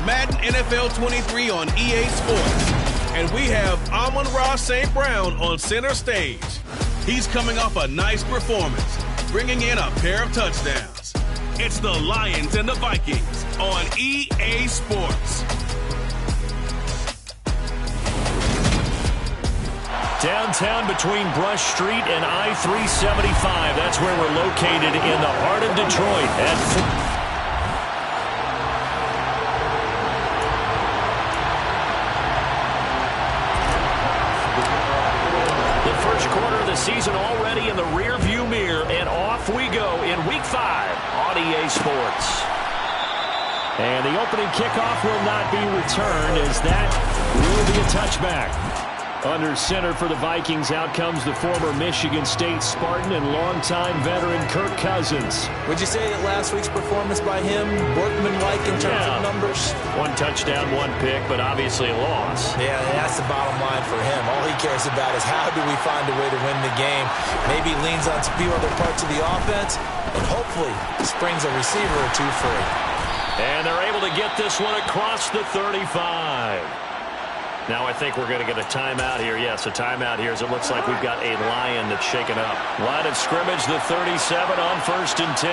Madden NFL 23 on EA Sports. And we have Amon-Ra St. Brown on center stage. He's coming off a nice performance, bringing in a pair of touchdowns. It's the Lions and the Vikings on EA Sports. Downtown between Brush Street and I-375. That's where we're located in the heart of Detroit. Season already in the rear-view mirror, and off we go in Week 5 on EA Sports. And the opening kickoff will not be returned, as that will be a touchback. Under center for the Vikings, out comes the former Michigan State Spartan and longtime veteran Kirk Cousins. Would you say that last week's performance by him, workman-like in terms of numbers? 1 touchdown, 1 pick, but obviously a loss. Yeah, that's the bottom line for him. All he cares about is how do we find a way to win the game. Maybe leans on a few other parts of the offense, and hopefully springs a receiver or two free. And they're able to get this one across the 35. Now I think we're going to get a timeout here. Yes, a timeout here, as it looks like we've got a Lion that's shaken up. Line of scrimmage, the 37 on 1st and 10.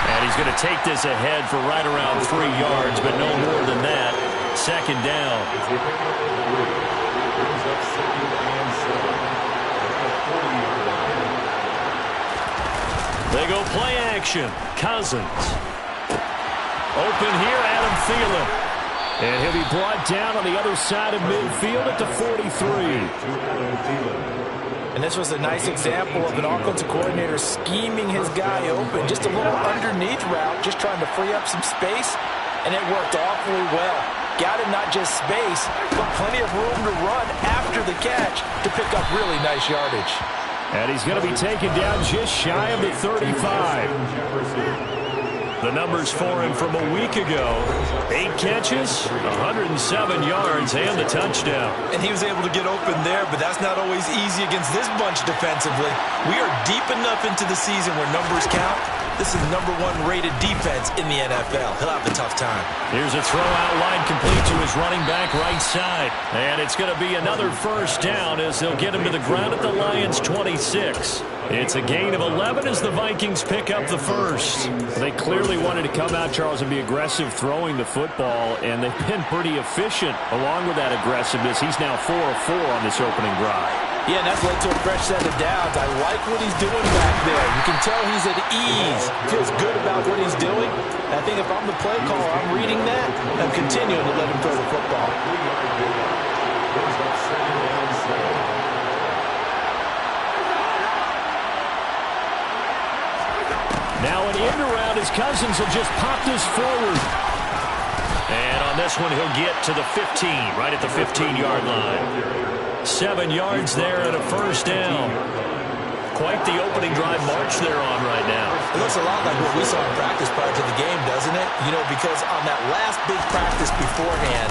And he's going to take this ahead for right around 3 yards, but no more than that. 2nd down. They go play action. Cousins. Open here, Adam Thielen. And he'll be brought down on the other side of midfield at the 43. And this was a nice example of an offensive coordinator scheming his guy open. Just a little underneath route, just trying to free up some space. And it worked awfully well. Got him not just space, but plenty of room to run after the catch to pick up really nice yardage. And he's going to be taken down just shy of the 35. The numbers for him from a week ago: 8 catches, 107 yards, and the touchdown. And he was able to get open there, but that's not always easy against this bunch defensively. We are deep enough into the season where numbers count. This is #1 rated defense in the NFL. He'll have a tough time. Here's a throw out line complete to his running back right side. And it's going to be another 1st down as they'll get him to the ground at the Lions' 26. It's a gain of 11 as the Vikings pick up the 1st. They clearly wanted to come out, Charles, and be aggressive throwing the football, and they've been pretty efficient along with that aggressiveness. He's now 4 of 4 on this opening drive. Yeah, and that's led to a fresh set of downs. I like what he's doing back there. You can tell he's at ease. Feels good about what he's doing. And I think if I'm the play caller, I'm reading that, and I'm continuing to let him throw the football. Now an end around as Cousins will just pop this forward. And on this one, he'll get to the 15, right at the 15-yard line. 7 yards there and a 1st down. Quite the opening drive march they're on right now. It looks a lot like what we saw in practice prior to the game, doesn't it? You know, because on that last big practice beforehand,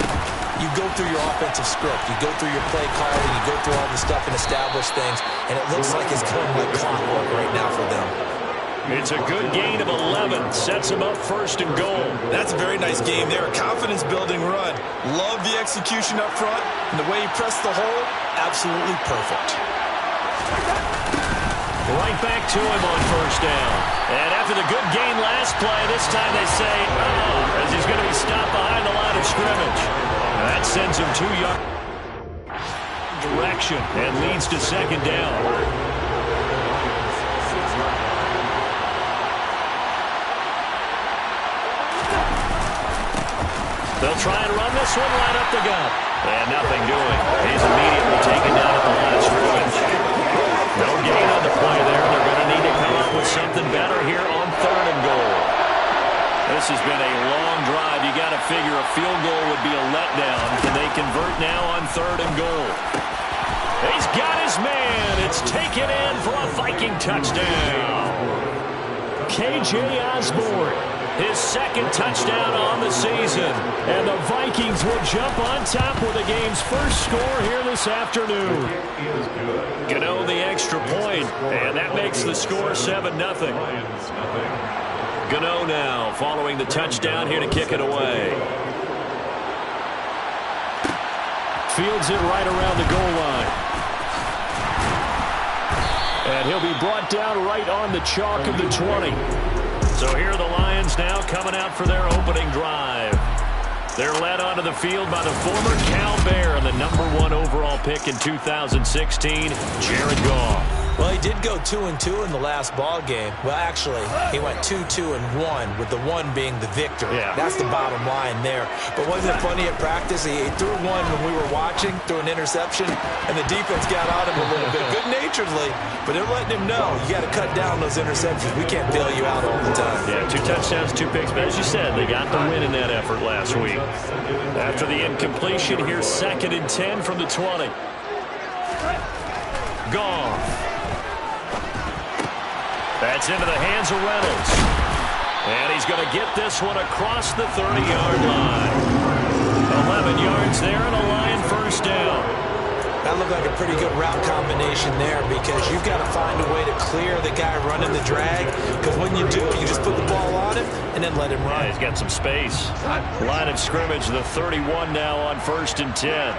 you go through your offensive script, you go through your play calling, you go through all the stuff and establish things, and it looks like it's going like clockwork right now for them. It's a good gain of 11. Sets him up 1st and goal. That's a very nice game there. A confidence-building run. Love the execution up front. And the way he pressed the hole, absolutely perfect. Right back to him on 1st down. And after the good gain last play, this time they say, oh, as he's going to be stopped behind the line of scrimmage. And that sends him 2 yards direction and leads to 2nd down. They'll try and run this one right up the gut. And nothing doing. He's immediately taken down at the line of scrimmage. No gain on the play there. They're going to need to come up with something better here on 3rd and goal. This has been a long drive. You got to figure a field goal would be a letdown. Can they convert now on 3rd and goal? He's got his man. It's taken in for a Viking touchdown. KJ Osborne. his second touchdown on the season. And the Vikings will jump on top with the game's first score here this afternoon. Gano the extra point, and that makes the score 7-0. Gano now following the touchdown here to kick it away. Fields it right around the goal line. And he'll be brought down right on the chalk of the 20. So here are the Lions now coming out for their opening drive. They're led onto the field by the former Cal Bear and the #1 overall pick in 2016, Jared Goff. Well, he did go 2-2 in the last ball game. Well, actually, he went 2-2-1, with the 1 being the victory. Yeah. That's the bottom line there. But wasn't it funny at practice? He threw one when we were watching, threw an interception, and the defense got on him a little bit, good-naturedly. But they're letting him know, you got to cut down those interceptions. We can't bail you out all the time. Yeah, 2 touchdowns, 2 picks. But as you said, they got the win in that effort last week. After the incompletion, here's 2nd and 10 from the 20. Goff. That's into the hands of Reynolds. And he's going to get this one across the 30-yard line. 11 yards there and a Lion first down. That looked like a pretty good route combination there, because you've got to find a way to clear the guy running the drag, because when you do, you just put the ball on him and then let him run. Yeah, he's got some space. Line of scrimmage, the 31 now on 1st and 10.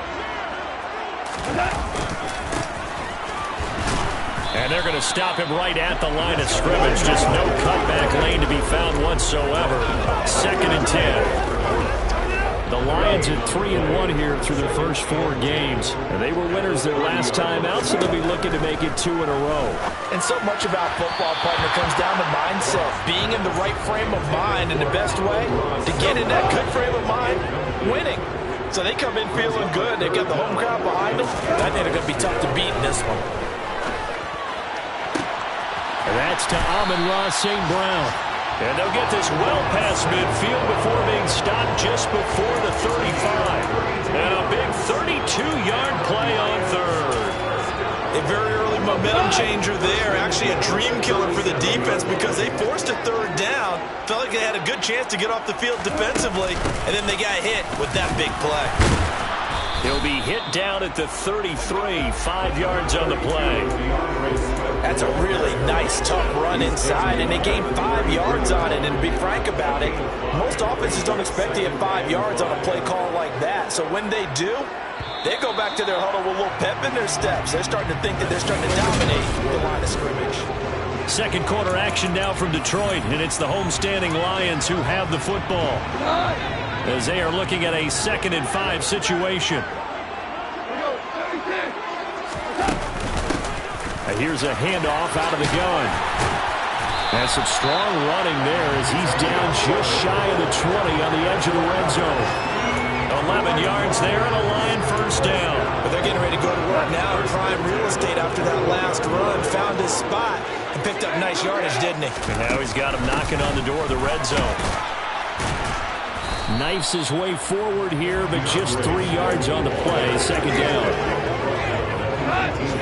And they're going to stop him right at the line of scrimmage. Just no cutback lane to be found whatsoever. 2nd and 10. The Lions at 3-1 here through their first 4 games. And they were winners their last time out, so they'll be looking to make it 2 in a row. And so much about football, partner, comes down to mindset. Being in the right frame of mind, and the best way to get in that good frame of mind, winning. So they come in feeling good. They've got the home crowd behind them. I think they're going to be tough to beat in this one. And that's to Amon-Ra St. Brown. And they'll get this well past midfield before being stopped just before the 35. And a big 32-yard play on 3rd. A very early momentum changer there. Actually a dream killer for the defense, because they forced a 3rd down. Felt like they had a good chance to get off the field defensively, and then they got hit with that big play. He'll be hit down at the 33, 5 yards on the play. That's a really nice, tough run inside, and they gained 5 yards on it. And to be frank about it, most offenses don't expect to get 5 yards on a play call like that. So when they do, they go back to their huddle with a little pep in their steps. They're starting to think that they're starting to dominate the line of scrimmage. Second quarter action now from Detroit, and it's the homestanding Lions who have the football, as they are looking at a 2nd and 5 situation. And here's a handoff out of the gun. And some strong running there as he's down just shy of the 20 on the edge of the red zone. 11 yards there and a Lion first down. But they're getting ready to go to work now in prime real estate after that last run. Found his spot and picked up nice yardage, didn't he? And now he's got him knocking on the door of the red zone. Knifes his way forward here, but just 3 yards on the play. 2nd down.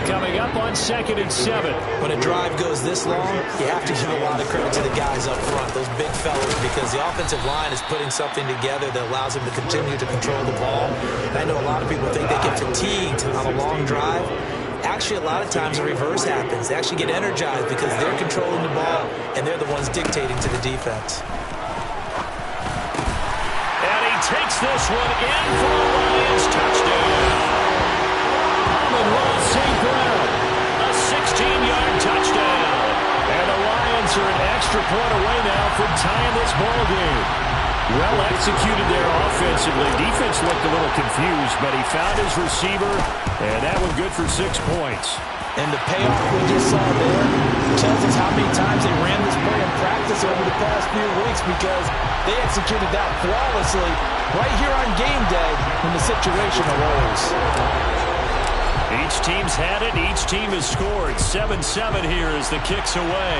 Coming up on 2nd and 7. When a drive goes this long, you have to give a lot of credit to the guys up front, those big fellas, because the offensive line is putting something together that allows them to continue to control the ball. And I know a lot of people think they get fatigued on a long drive. Actually, a lot of times the reverse happens. They actually get energized because they're controlling the ball, and they're the ones dictating to the defense. And he takes this one in for a Lions touchdown. Amon-Ra St. Brown, a 16-yard touchdown. And the Lions are an extra point away now from tying this ball game. Well executed there offensively. Defense looked a little confused, but he found his receiver, and that one good for 6 points. And the payoff we just saw there tells us how many times they ran this play in practice over the past few weeks, because they executed that flawlessly right here on game day when the situation arose. Each team's had it. Each team has scored. 7-7 here as the kick's away.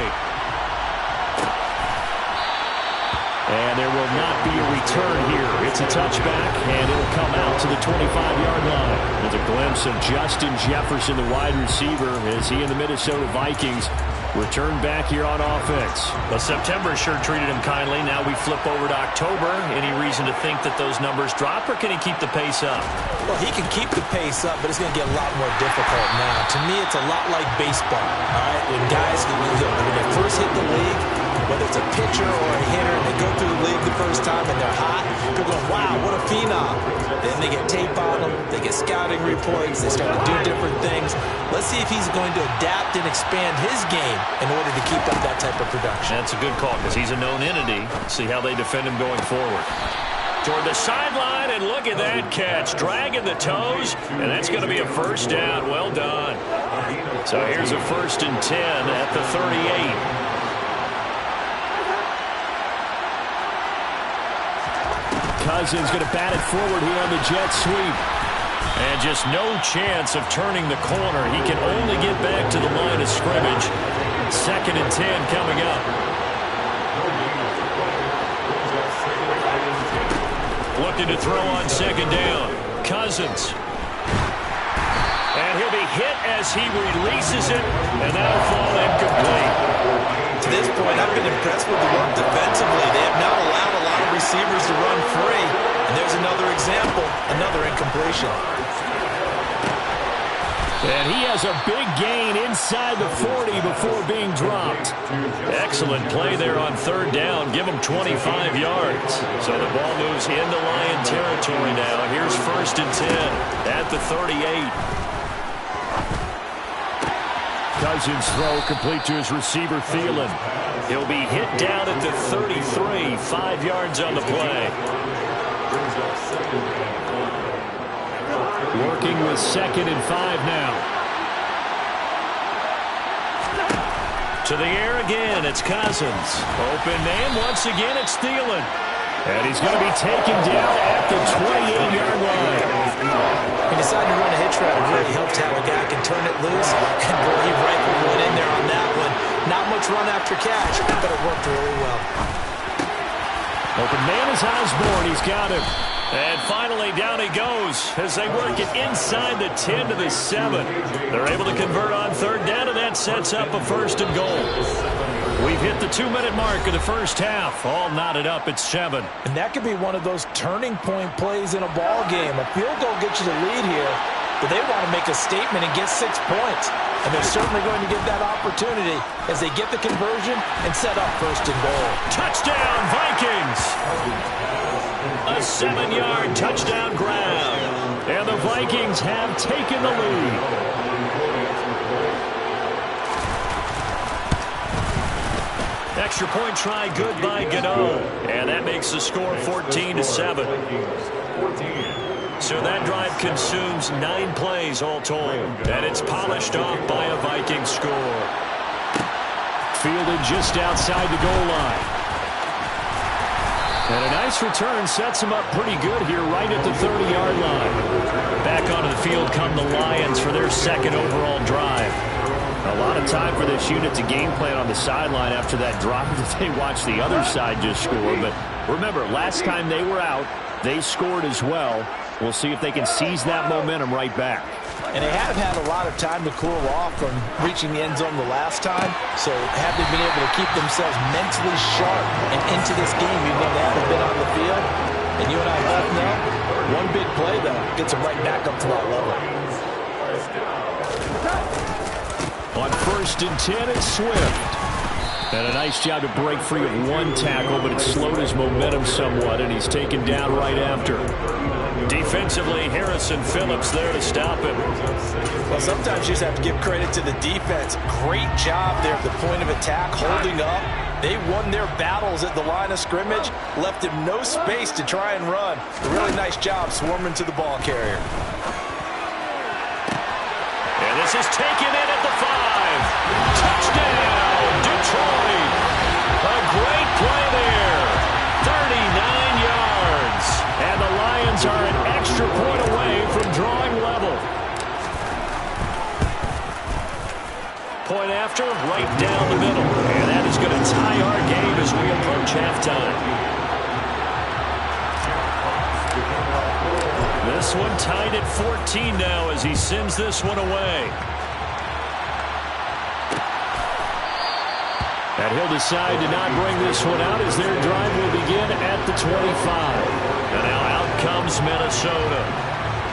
And there will not be a return here. It's a touchback, and it'll come out to the 25-yard line. With a glimpse of Justin Jefferson, the wide receiver, as he and the Minnesota Vikings return back here on offense. Well, September sure treated him kindly. Now we flip over to October. Any reason to think that those numbers drop, or can he keep the pace up? Well, he can keep the pace up, but it's going to get a lot more difficult now. To me, it's a lot like baseball, all right? When guys, when they first hit the league, whether it's a pitcher or a hitter, and they go through the league the first time and they're hot, they're going, wow, what a phenom. Then they get tape on them, they get scouting reports, they start to do different things. Let's see if he's going to adapt and expand his game in order to keep up that type of production. That's a good call because he's a known entity. See how they defend him going forward. Toward the sideline, and look at that catch. Dragging the toes, and that's going to be a first down. Well done. So here's a 1st and 10 at the 38. Cousins going to bat it forward here on the jet sweep. And just no chance of turning the corner. He can only get back to the line of scrimmage. 2nd and 10 coming up. Looking to throw on 2nd down. Cousins. And he'll be hit as he releases it, and that'll fall incomplete. To this point, I've been impressed with the work defensively. They have not allowed a lot of receivers to run free. And there's another example, another incompletion. And he has a big gain inside the 40 before being dropped. Excellent play there on 3rd down. Give him 25 yards. So the ball moves into Lion territory now. Here's 1st and 10 at the 38. Cousins throw complete to his receiver, Thielen. He'll be hit down at the 33, 5 yards on the play. Working with 2nd and 5 now. To the air again, it's Cousins. Open man, once again, it's Thielen. And he's going to be taken down at the 28-yard line. He decided to run a hitch route. It really helped to have a guy can turn it loose. And boy, he rifled one in there on that one. Not much run after catch, but it worked really well. Open man is Osborne. He's got him. And finally, down he goes as they work it inside the 10 to the 7. They're able to convert on 3rd down, and that sets up a 1st and goal. We've hit the 2-minute mark of the first half. All knotted up at 7. And that could be one of those turning point plays in a ball game. A field goal gets you the lead here, but they want to make a statement and get 6 points. And they're certainly going to get that opportunity as they get the conversion and set up 1st and goal. Touchdown, Vikings! A 7-yard touchdown grab. And the Vikings have taken the lead. Extra point try good by Gano. And that makes the score 14-7. So that drive consumes 9 plays all told. And it's polished off by a Viking score. Fielded just outside the goal line. And a nice return sets him up pretty good here right at the 30-yard line. Back onto the field come the Lions for their 2nd overall drive. A lot of time for this unit to game plan on the sideline after that drive that they watched the other side just score. But remember, last time they were out, they scored as well. We'll see if they can seize that momentum right back. And they have had a lot of time to cool off from reaching the end zone the last time. So have they been able to keep themselves mentally sharp and into this game even though they haven't been on the field? And you and I both know, one big play, though, gets them right back up to that level. On 1st and 10, it's Swift. And a nice job to break free of one tackle, but it slowed his momentum somewhat, and he's taken down right after. Defensively, Harrison Phillips there to stop him. Well, sometimes you just have to give credit to the defense. Great job there at the point of attack, holding up. They won their battles at the line of scrimmage, left him no space to try and run. A really nice job swarming to the ball carrier. And this is taken in at the 5. Touchdown, Detroit. A great play there. 39 yards. And the Lions are an extra point away from drawing level. Point after, right down the middle. And that is going to tie our game as we approach halftime. This one tied at 14 now as he sends this one away. And he'll decide to not bring this one out as their drive will begin at the 25. And now out comes Minnesota.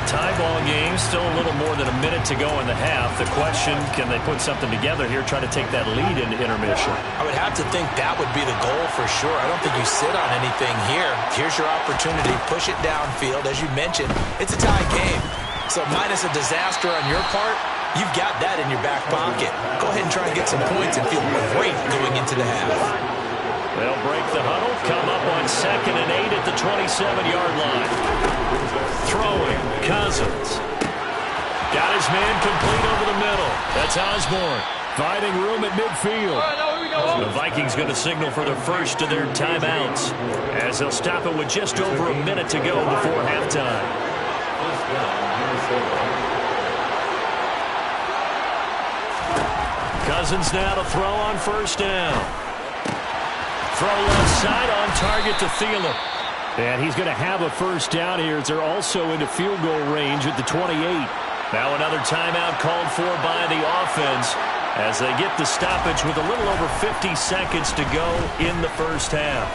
Tie ball game, still a little more than a minute to go in the half. The question, can they put something together here, try to take that lead into intermission? I would have to think that would be the goal for sure. I don't think you sit on anything here. Here's your opportunity. Push it downfield. As you mentioned, it's a tie game. So minus a disaster on your part, you've got that in your back pocket. Go ahead and try and get some points and feel great going into the half. They'll break the huddle, come up on 2nd and 8 at the 27-yard line. Throwing, Cousins. Got his man complete over the middle. That's Osborne. Finding room at midfield. The Vikings going to signal for the first of their timeouts as they'll stop it with just over a minute to go before halftime. Cousins now to throw on first down. Throw left side on target to Thielen. And he's going to have a first down here as they're also into field goal range at the 28. Now another timeout called for by the offense as they get the stoppage with a little over 50 seconds to go in the first half.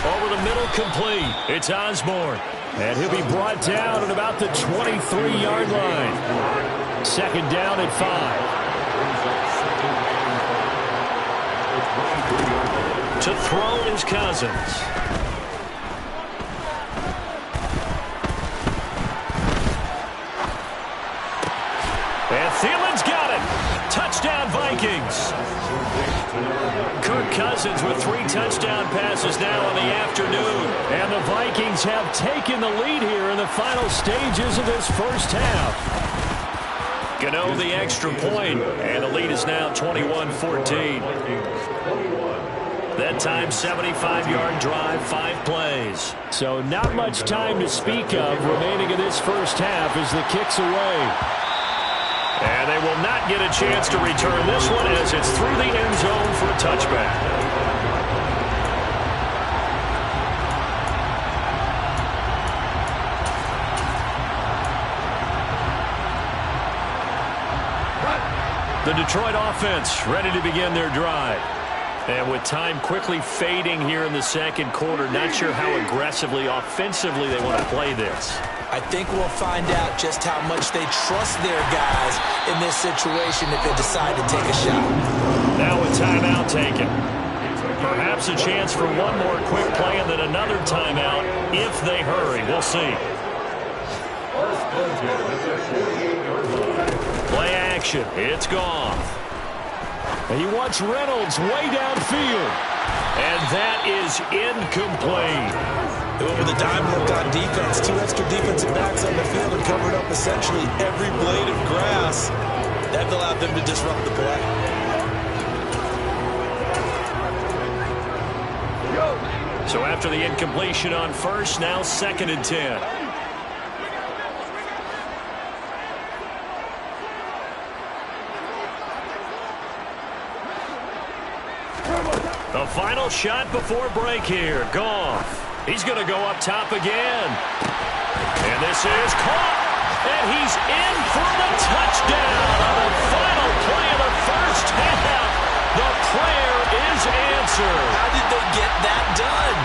Over the middle, complete. It's Osborne. And he'll be brought down at about the 23-yard line. 2nd down at 5. To throw is Cousins. And Thielen's got it. Touchdown, Vikings. Kirk Cousins with 3 touchdown passes now in the afternoon. And the Vikings have taken the lead here in the final stages of this first half. Gano the extra point, and the lead is now 21-14. That time, 75-yard drive, 5 plays. So not much time to speak of remaining in this first half as the kick's away. And they will not get a chance to return this one as it's through the end zone for a touchback. The Detroit offense ready to begin their drive. And with time quickly fading here in the second quarter, not sure how aggressively, offensively they want to play this. I think we'll find out just how much they trust their guys in this situation if they decide to take a shot. Now a timeout taken. Perhaps a chance for one more quick play and then another timeout if they hurry. We'll see. Play action. It's gone. And he wants Reynolds way downfield. And that is incomplete. They went with a dime look on defense. 2 extra defensive backs on the field and covered up essentially every blade of grass. That allowed them to disrupt the play. So after the incompletion on first, now 2nd and 10. The final shot before break here. Goff. He's going to go up top again. And this is caught. And he's in for the touchdown on the final play of the first half. The prayer is answered. How did they get that done?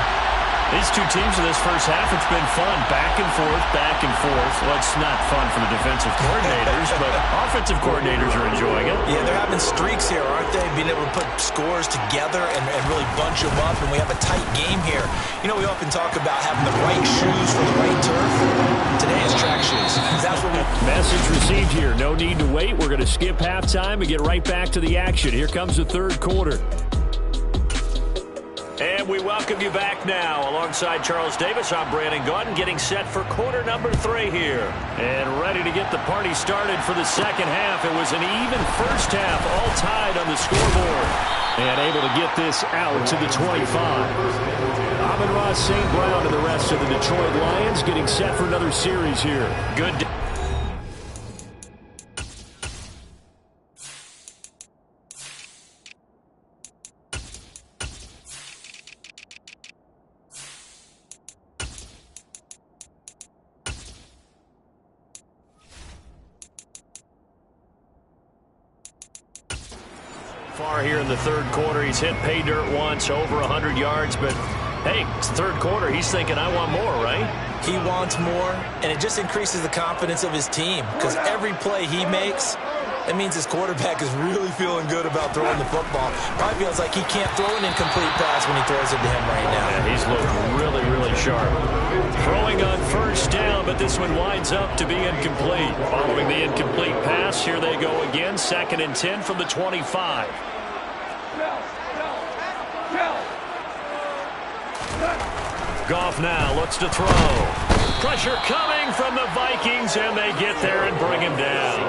These two teams in this first half, it's been fun. Back and forth, back and forth. Well, it's not fun for the defensive coordinators, but offensive coordinators are enjoying it. Yeah, they're having streaks here, aren't they? Being able to put scores together and really bunch them up, and we have a tight game here. You know, we often talk about having the right shoes for the right turf. Today is track shoes. That's what we... Message received here. No need to wait. We're going to skip halftime and get right back to the action. Here comes the third quarter. And we welcome you back now. Alongside Charles Davis, I'm Brandon Gaudin, getting set for quarter number 3 here. And ready to get the party started for the second half. It was an even first half, all tied on the scoreboard. And able to get this out to the 25. Amon-Ra St. Brown and the rest of the Detroit Lions getting set for another series here. Good. Far here in the third quarter, he's hit pay dirt once, over 100 yards, but hey, it's the third quarter. He's thinking, I want more, right? He wants more, and it just increases the confidence of his team because every play he makes, it means his quarterback is really feeling good about throwing the football. Probably feels like he can't throw an incomplete pass when he throws it to him right now. Yeah, he's looked really, really sharp. Throwing on first down, but this one winds up to be incomplete. Following the incomplete pass, here they go again. 2nd and 10 from the 25. Goff now looks to throw. Pressure coming from the Vikings, and they get there and bring him down.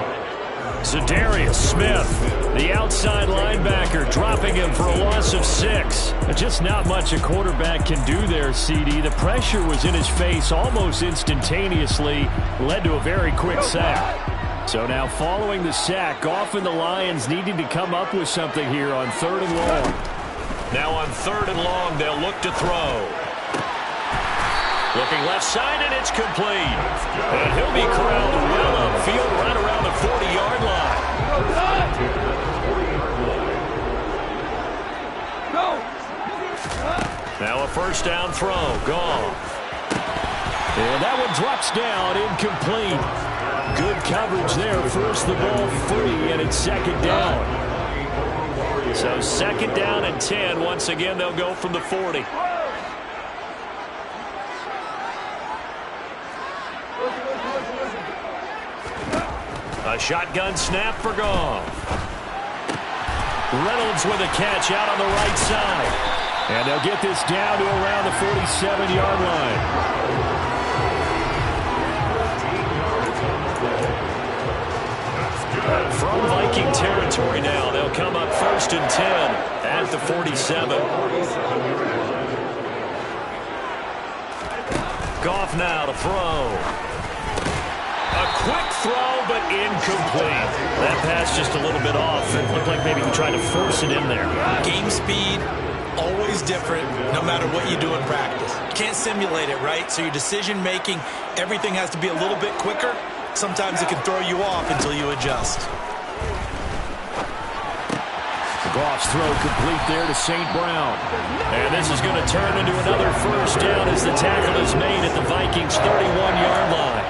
Za'Darius Smith, the outside linebacker, dropping him for a loss of 6. Just not much a quarterback can do there, CD. The pressure was in his face almost instantaneously, led to a very quick sack. So now following the sack, Goff and the Lions needing to come up with something here on 3rd and long. Now on 3rd and long, they'll look to throw. Looking left side, and it's complete. And he'll be corralled well upfield right around the 40-yard line. Now a first down throw. Goff. And that one drops down, incomplete. Good coverage there. Forced the ball free, and it's 2nd down. So 2nd down and 10. Once again, they'll go from the 40. A shotgun snap for Goff. Reynolds with a catch out on the right side. And they'll get this down to around the 47-yard line. From Viking territory now, they'll come up 1st and 10 at the 47. Goff now to throw. A quick throw, but incomplete. That pass just a little bit off. It looked like maybe he tried to force it in there. Game speed, always different, no matter what you do in practice. You can't simulate it, right? So your decision-making, everything has to be a little bit quicker. Sometimes it can throw you off until you adjust. Goff's throw complete there to St. Brown. And this is going to turn into another first down as the tackle is made at the Vikings' 31-yard line.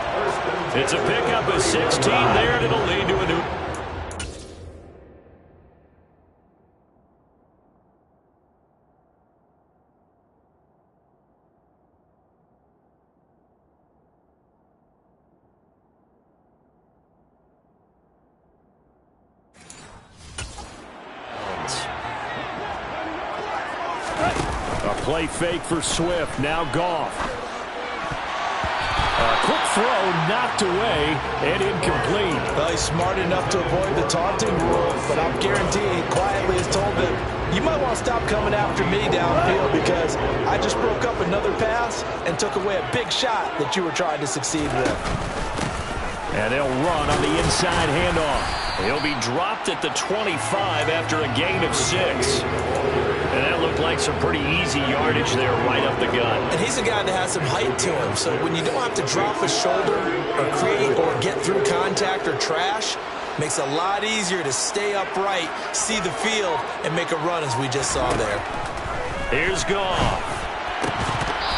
It's a pickup of 16 there, and it'll lead to a new... A play fake for Swift. Now Goff. A quick throw knocked away and incomplete. Well, he's smart enough to avoid the taunting rule, but I'm guaranteeing quietly has told them, you might want to stop coming after me downfield because I just broke up another pass and took away a big shot that you were trying to succeed with. And they'll run on the inside handoff. He'll be dropped at the 25 after a gain of 6. And that looked like some pretty easy yardage there right up the gut. And he's a guy that has some height to him, so when you don't have to drop a shoulder or create or get through contact or trash, makes it a lot easier to stay upright, see the field, and make a run as we just saw there. Here's Goff.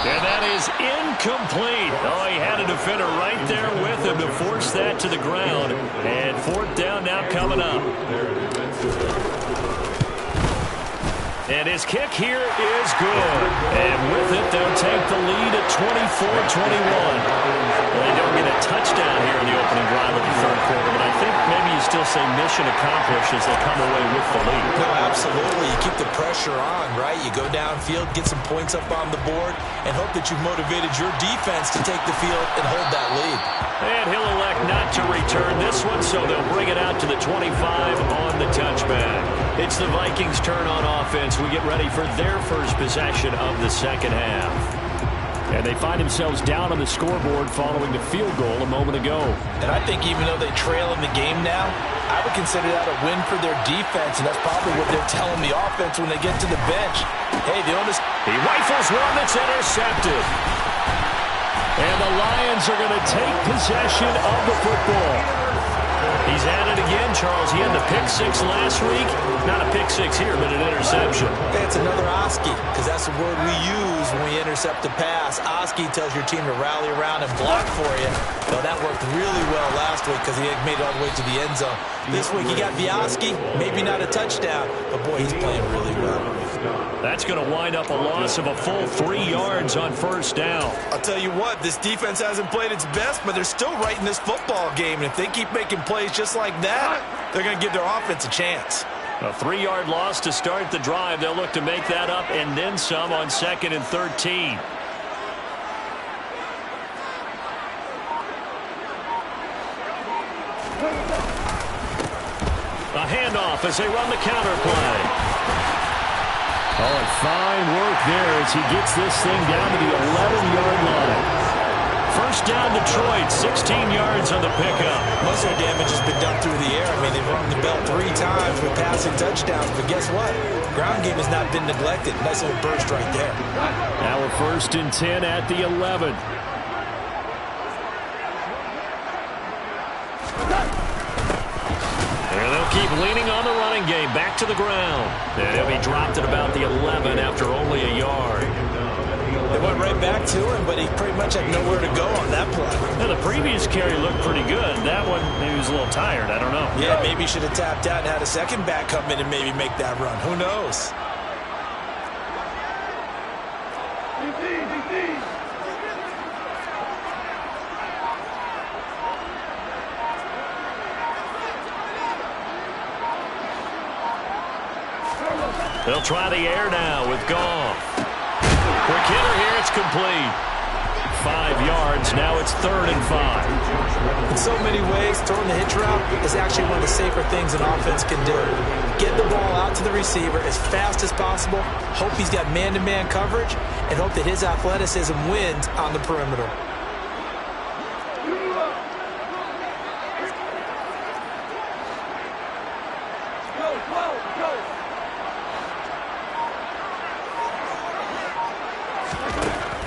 And that is incomplete. Oh, he had a defender right there with him to force that to the ground. And 4th down now coming up. And his kick here is good. And with it, they'll take the lead at 24-21. Well, they don't get a touchdown here in the opening drive of the third quarter, but I think maybe you still say mission accomplished as they come away with the lead. No, absolutely. You keep the pressure on, right? You go downfield, get some points up on the board, and hope that you've motivated your defense to take the field and hold that lead. And he'll elect not to return this one, so they'll bring it out to the 25 on the touchback. It's the Vikings' turn on offense. We get ready for their first possession of the second half. And they find themselves down on the scoreboard following the field goal a moment ago. And I think even though they trail in the game now, I would consider that a win for their defense, and that's probably what they're telling the offense when they get to the bench. Hey, the onus... He rifles one that's intercepted. And the Lions are going to take possession of the football. He's at it again, Charles. He had the pick six last week. Not a pick six here, but an interception. It's another Oski, because that's the word we use when we intercept a pass. Oski tells your team to rally around and block for you. Well, that worked really well last week because he made it all the way to the end zone. This week he got Vioski, maybe not a touchdown, but boy, he's playing really well. That's going to wind up a loss of a full 3 yards on first down. I'll tell you what, this defense hasn't played its best, but they're still right in this football game. And if they keep making plays just like that, they're going to give their offense a chance. A 3-yard loss to start the drive. They'll look to make that up and then some on 2nd and 13. A handoff as they run the counter play. Oh, and fine work there as he gets this thing down to the 11-yard line. First down, Detroit, 16 yards on the pickup. Most of their damage has been done through the air. I mean, they've rung the bell 3 times with passing touchdowns, but guess what? Ground game has not been neglected. Nice little burst right there. Now we're 1st and 10 at the 11. And they'll keep leaning on the running game. Back to the ground. And he'll be dropped at about the 11 after only a yard. They went right back to him, but he pretty much had nowhere to go on that play. Now, the previous carry looked pretty good. That one, he was a little tired. I don't know. Yeah, maybe he should have tapped out and had a second back come in and maybe make that run. Who knows? They'll try the air now with Goff. Quick hitter here, it's complete. 5 yards, now it's 3rd and 5. In so many ways, throwing the hitch route is actually one of the safer things an offense can do. Get the ball out to the receiver as fast as possible, hope he's got man-to-man coverage, and hope that his athleticism wins on the perimeter.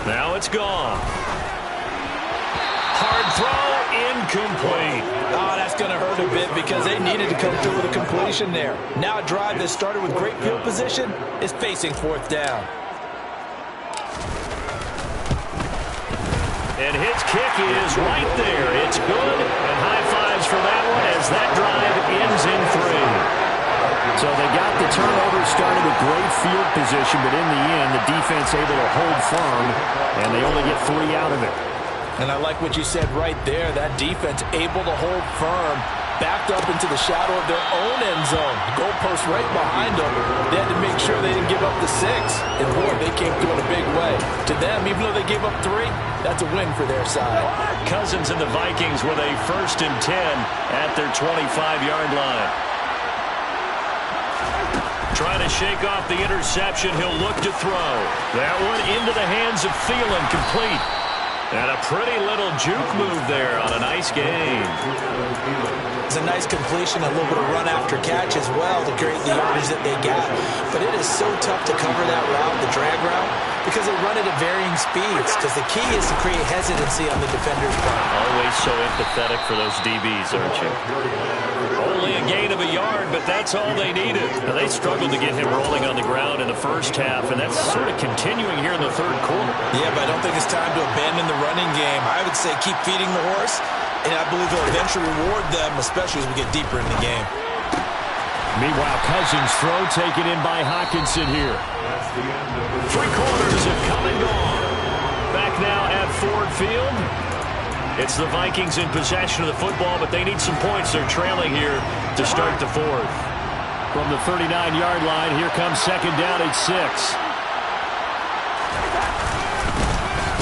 Now it's gone. Hard throw, incomplete. Oh, that's going to hurt a bit because they needed to come through with a completion there. Now a drive that started with great field position is facing 4th down. And his kick is right there. It's good, and high fives for that one as that drive ends in 3. So they got the turnover started with great field position, but in the end, the defense able to hold firm, and they only get 3 out of it. And I like what you said right there. That defense able to hold firm, backed up into the shadow of their own end zone. The goalpost right behind them. They had to make sure they didn't give up the 6. And boy, they came through in a big way. To them, even though they gave up 3, that's a win for their side. Cousins and the Vikings with a 1st and 10 at their 25-yard line. Trying to shake off the interception. He'll look to throw. That one into the hands of Thielen, complete. And a pretty little juke move there on a nice game. It's a nice completion, a little bit of run after catch as well to create the yardage that they got. But it is so tough to cover that route, the drag route, because they run it at varying speeds. Because the key is to create hesitancy on the defender's part. Always so empathetic for those DBs, aren't you? Only a gain of a yard, but that's all they needed. Now, they struggled to get him rolling on the ground in the first half, and that's sort of continuing here in the 3rd quarter. Yeah, but I don't think it's time to abandon the running game. I would say keep feeding the horse, and I believe they'll eventually reward them, especially as we get deeper in the game. Meanwhile, Cousins' throw taken in by Hockenson here. 3 quarters have come and gone. Back now at Ford Field. It's the Vikings in possession of the football, but they need some points. They're trailing here to start the 4th. From the 39-yard line, here comes 2nd down at 6.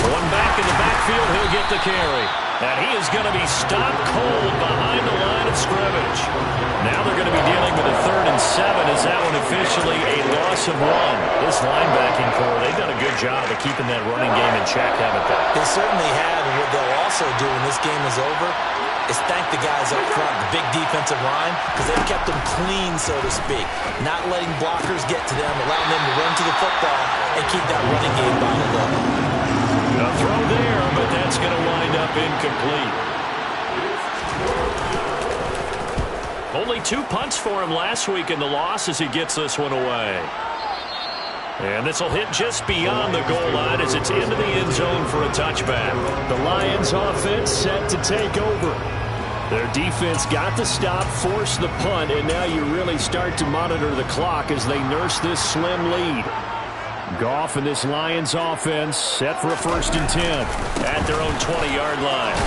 One back in the backfield, he'll get the carry. And he is going to be stopped cold behind the line of scrimmage. Now they're going to be dealing with a 3rd and 7 as that one officially a loss of 1. This linebacking core, they've done a good job of keeping that running game in check, haven't they? They certainly have, and what they'll also do when this game is over is thank the guys up front, the big defensive line, because they've kept them clean, so to speak. Not letting blockers get to them, allowing them to run to the football and keep that running game bottled up. A throw there, but that's going to wind up incomplete. Only 2 punts for him last week in the loss as he gets this one away. And this will hit just beyond the goal line as it's into the end zone for a touchback. The Lions offense set to take over. Their defense got the stop, forced the punt, and now you really start to monitor the clock as they nurse this slim lead. Goff and this Lions offense set for a 1st and 10 at their own 20-yard line.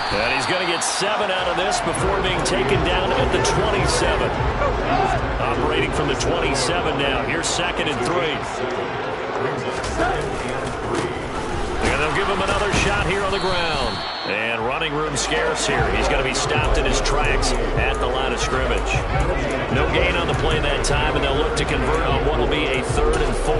And he's going to get 7 out of this before being taken down at the 27. Operating from the 27 now. Here's 2nd and 3. And they'll give him another shot here on the ground. And running room scarce here. He's going to be stopped in his tracks at the line of scrimmage. No gain on the play that time, and they'll look to convert on what will be a 3rd and 4.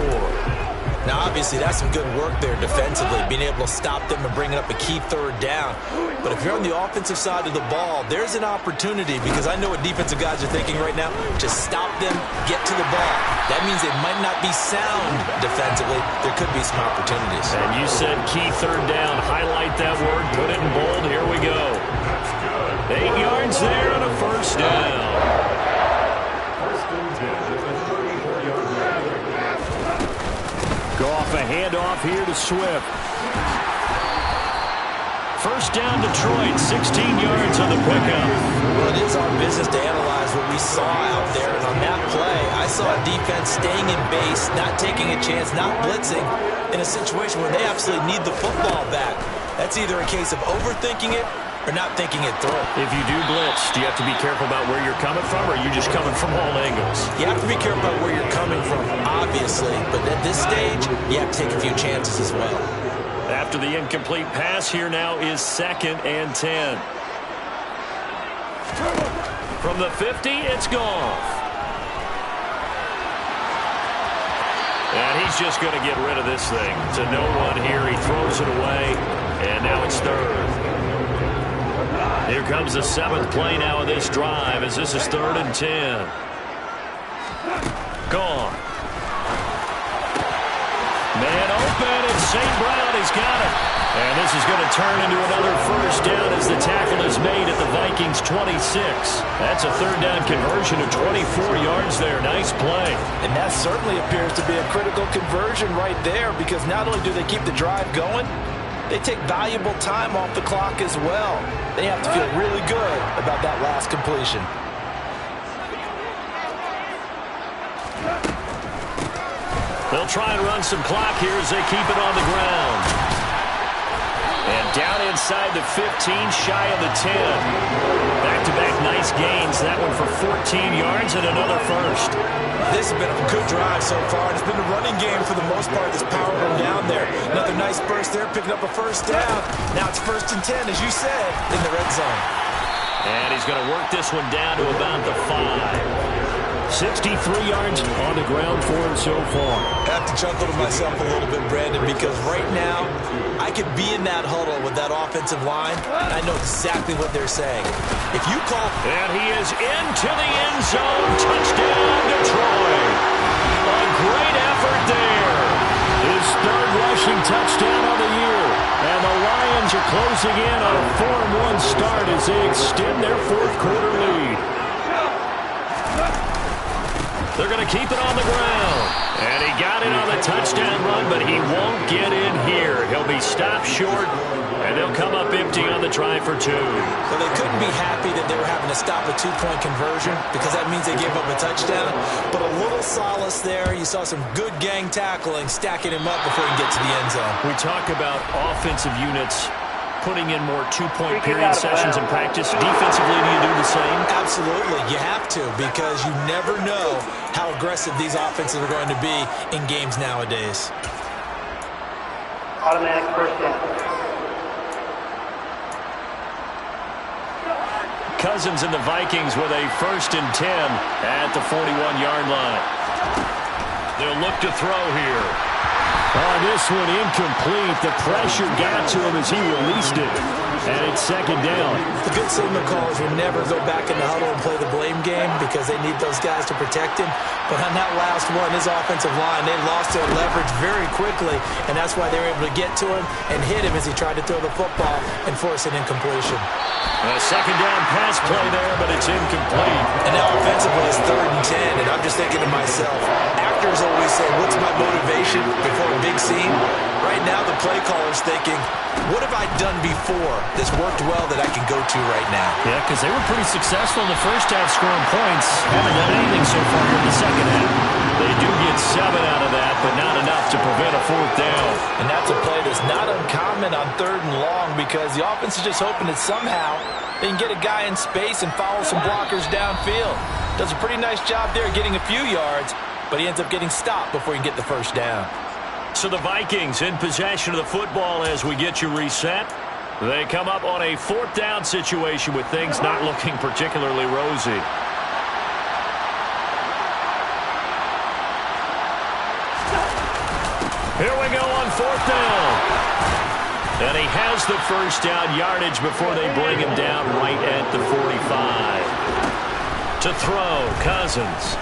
Now, obviously, that's some good work there defensively, being able to stop them and bringing up a key 3rd down. But if you're on the offensive side of the ball, there's an opportunity, because I know what defensive guys are thinking right now. Just stop them, get to the ball. That means they might not be sound defensively. There could be some opportunities. And you said key 3rd down. Highlight that word, put it in bold. Here we go. 8 yards there and a 1st down. Goff a handoff here to Swift. 1st down Detroit, 16 yards on the pickup. Well, it is our business to analyze what we saw out there. And on that play, I saw a defense staying in base, not taking a chance, not blitzing, in a situation where they absolutely need the football back. That's either a case of overthinking it or not thinking it through. If you do blitz, do you have to be careful about where you're coming from, or are you just coming from all angles? You have to be careful about where you're coming from, obviously. But at this stage, you have to take a few chances as well. After the incomplete pass, here now is 2nd and 10. From the 50, it's Goff. And he's just going to get rid of this thing. To no one here. He throws it away, and now it's 3rd. Here comes the 7th play now of this drive as this is 3rd and 10. Gone. Man open, and St. Brown has got it. And this is going to turn into another 1st down as the tackle is made at the Vikings 26. That's a 3rd down conversion of 24 yards there. Nice play. And that certainly appears to be a critical conversion right there, because not only do they keep the drive going, they take valuable time off the clock as well. They have to feel really good about that last completion. They'll try and run some clock here as they keep it on the ground. And down inside the 15, shy of the 10. Back-to-back nice gains. That one for 14 yards and another 1st. This has been a good drive so far. It's been a running game for the most part that's powered them down there. Another nice burst there, picking up a 1st down. Now it's 1st and 10, as you said, in the red zone. And he's going to work this one down to about the 5. 63 yards on the ground for him so far. I have to chuckle to myself a little bit, Brandon, because right now I could be in that huddle with that offensive line, and I know exactly what they're saying. If you call... And he is into the end zone. Touchdown, Detroit. A great effort there. His 3rd rushing touchdown of the year. And the Lions are closing in on a 4-1 start as they extend their 4th quarter lead. They're going to keep it on the ground. And he got in on the touchdown run, but he won't get in here. He'll be stopped short, and they'll come up empty on the try for 2. Well, they couldn't be happy that they were having to stop a 2-point conversion, because that means they gave up a touchdown. But a little solace there. You saw some good gang tackling, stacking him up before he gets to the end zone. We talk about offensive units putting in more 2-point period sessions in practice. Defensively, do you do the same? Absolutely. You have to, because you never know how aggressive these offenses are going to be in games nowadays. Automatic 1st down. Cousins and the Vikings with a 1st and 10 at the 41-yard line. They'll look to throw here. This one incomplete. The pressure got to him as he released it. And it's second down. The good signal callers will never go back in the huddle and play the blame game because they need those guys to protect him. But on that last one, his offensive line, they lost their leverage very quickly, and that's why they were able to get to him and hit him as he tried to throw the football and force an incompletion. A second down pass play there, but it's incomplete. And now offensively it's 3rd and 10, and I'm just thinking to myself, actors always say, what's my motivation before a big scene? Right now the play caller's thinking, what have I done before that's worked well that I can go to right now? Yeah, because they were pretty successful in the first half scoring points. Haven't done anything so far in the second half. They do get 7 out of that, but not enough to prevent a 4th down. And that's a play that's not uncommon on 3rd and long because the offense is just hoping that somehow they can get a guy in space and follow some blockers downfield. Does a pretty nice job there getting a few yards, but he ends up getting stopped before he can get the first down. So the Vikings in possession of the football as we get you reset. They come up on a 4th down situation with things not looking particularly rosy. Here we go on 4th down. And he has the first down yardage before they bring him down right at the 45. To throw, Cousins.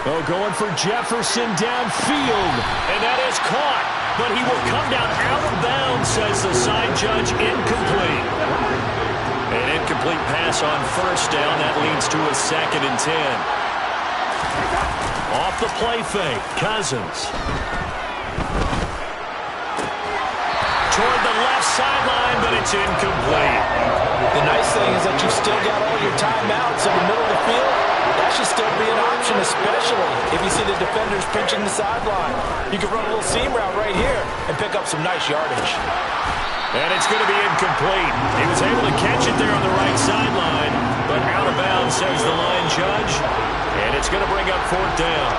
Oh, going for Jefferson downfield. And that is caught. But he will come down out of bounds, says the side judge. Incomplete. An incomplete pass on first down. That leads to a 2nd and 10. Off the play fake, Cousins. Toward the left sideline, but it's incomplete. The nice thing is that you've still got all your timeouts in the middle of the field. That should still be an option, especially if you see the defenders pinching the sideline. You can run a little seam route right here and pick up some nice yardage. And it's going to be incomplete. He was able to catch it there on the right sideline, but out of bounds, says the line judge. And it's going to bring up 4th down.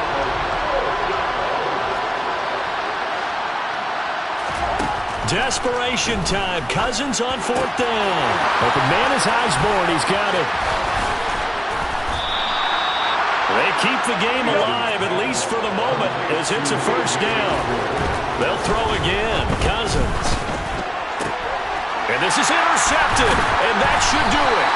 Desperation time. Cousins on 4th down. Open man is Osborne. He's got it. They keep the game alive, at least for the moment, as it's a first down. They'll throw again. Cousins. And this is intercepted, and that should do it.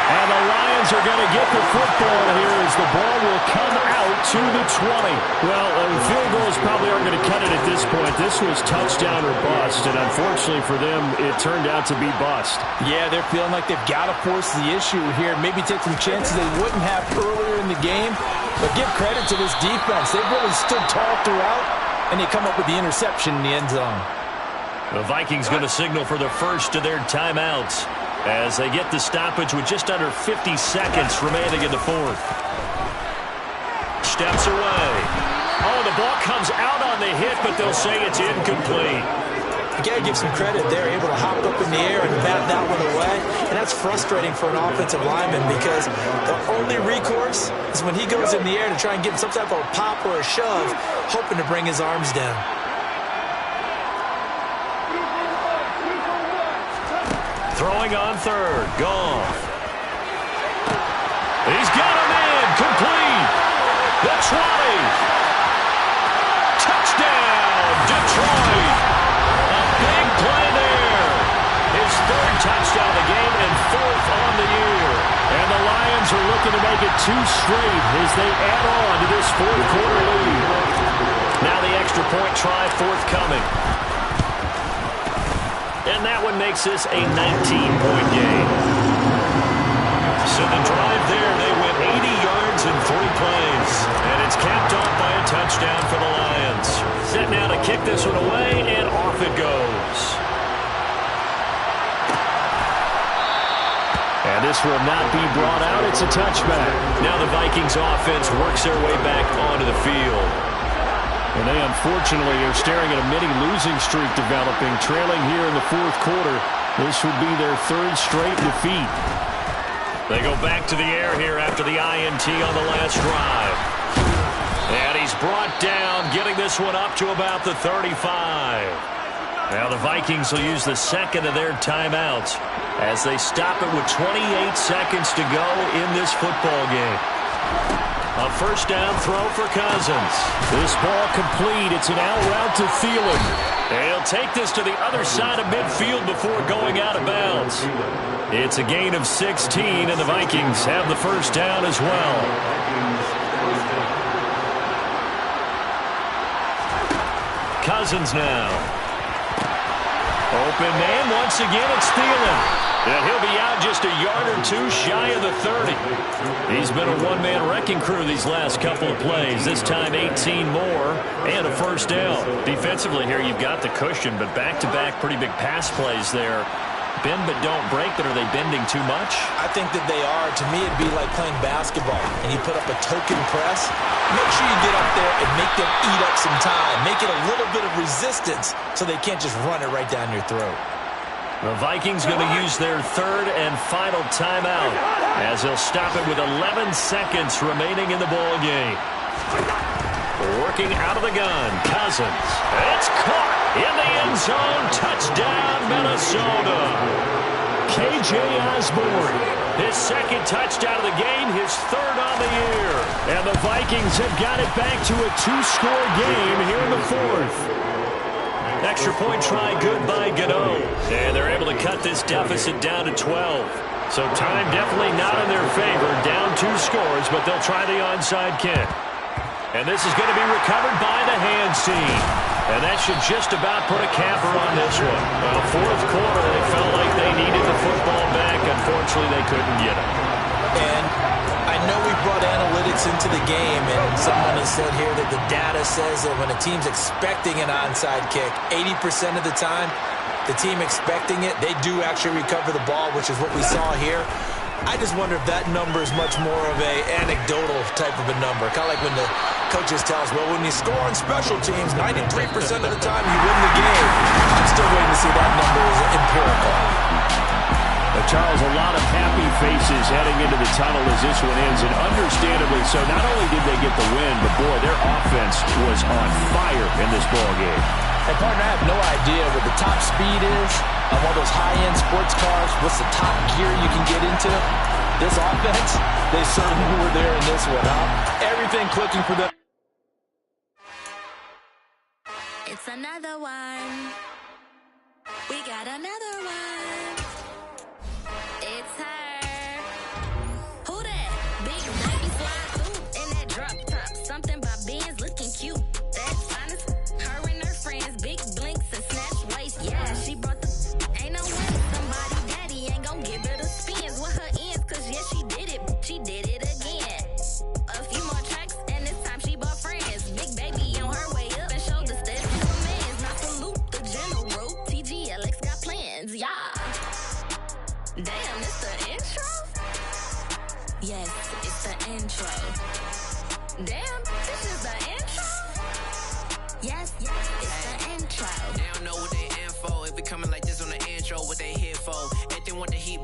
And the Lions are going to get the football here as the ball will come out to the 20. Well, field goals probably aren't going to cut it at this point. This was touchdown or bust, and unfortunately for them, it turned out to be bust. Yeah, they're feeling like they've got to force the issue here. Maybe take some chances they wouldn't have earlier in the game. But give credit to this defense. They've really stood tall throughout, and they come up with the interception in the end zone. The Vikings going to signal for the first of their timeouts as they get the stoppage with just under 50 seconds remaining in the 4th. Steps away. Oh, the ball comes out on the hit, but they'll say it's incomplete. You got to give some credit. They're able to hop up in the air and bat that one away, and that's frustrating for an offensive lineman because the only recourse is when he goes in the air to try and get some type of a pop or a shove, hoping to bring his arms down. Throwing on 3rd. Goff. He's got him in. Complete. The 20. Touchdown, Detroit. A big play there. His 3rd touchdown of the game and 4th on the year. And the Lions are looking to make it 2 straight as they add on to this 4th quarter lead. Now the extra point try forthcoming. And that one makes this a 19-point game. So the drive there, they went 80 yards in 3 plays. And it's capped off by a touchdown for the Lions. Set now to kick this one away, and off it goes. And this will not be brought out. It's a touchback. Now the Vikings offense works their way back onto the field. And they unfortunately are staring at a mini losing streak developing, trailing here in the 4th quarter. This would be their 3rd straight defeat. They go back to the air here after the INT on the last drive. And he's brought down, getting this one up to about the 35. Now the Vikings will use the 2nd of their timeouts as they stop it with 28 seconds to go in this football game. A first down throw for Cousins. This ball complete. It's an out route to Thielen. He'll take this to the other side of midfield before going out of bounds. It's a gain of 16, and the Vikings have the first down as well. Cousins now. Open man. Once again, it's Thielen. And he'll be out just a yard or two shy of the 30. He's been a one-man wrecking crew these last couple of plays. This time 18 more and a first down. Defensively here, you've got the cushion, but back-to-back pretty big pass plays there. Bend but don't break, but are they bending too much? I think that they are. To me, it'd be like playing basketball, and you put up a token press. Make sure you get up there and make them eat up some time. Make it a little bit of resistance so they can't just run it right down your throat. The Vikings going to use their third and final timeout as they'll stop it with 11 seconds remaining in the ball game. Working out of the gun, Cousins. It's caught in the end zone. Touchdown, Minnesota. K.J. Osborne, his second touchdown of the game, his third on the year. And the Vikings have got it back to a two-score game here in the fourth. Extra point try good by Gano. And they're able to cut this deficit down to 12. So time definitely not in their favor. Down 2 scores, but they'll try the onside kick. And this is going to be recovered by the hands team. And that should just about put a capper on this one. Well, fourth quarter, they felt like they needed the football back. Unfortunately, they couldn't get it. And I know we brought analytics into the game, and someone has said here that the data says that when a team's expecting an onside kick, 80% of the time, the team expecting it, they do actually recover the ball, which is what we saw here. I just wonder if that number is much more of a anecdotal type of a number. Kind of like when the coaches tell us, well, when you score on special teams, 93% of the time you win the game. I'm still waiting to see that number is empirical. Charles, a lot of happy faces heading into the tunnel as this one ends, and understandably so. Not only did they get the win, but boy, their offense was on fire in this ball game. And partner, I have no idea what the top speed is on one of those high-end sports cars. What's the top gear you can get into? This offense, they certainly were there in this one, huh? Everything clicking for them. It's another one. We got another one. It's her. Who that? Big baby slide through in that drop top. Something by Benz looking cute. That's honest. Her and her friends, big blinks and snatch waist. Yeah, she brought the. Ain't no way somebody daddy ain't gon' give her the spins with her ends. Cause yeah, she did it. She did it again. A few more tracks and this time she bought friends. Big baby on her way up and showed the steps to a man's. Now salute the general. TGLX got plans. Yeah. Damn, it's the intro? Yes, it's the intro. Damn, this is the intro? Yes, it's the intro. They don't know what they in for. If we coming like this on the intro, what they here for? If they want the heat.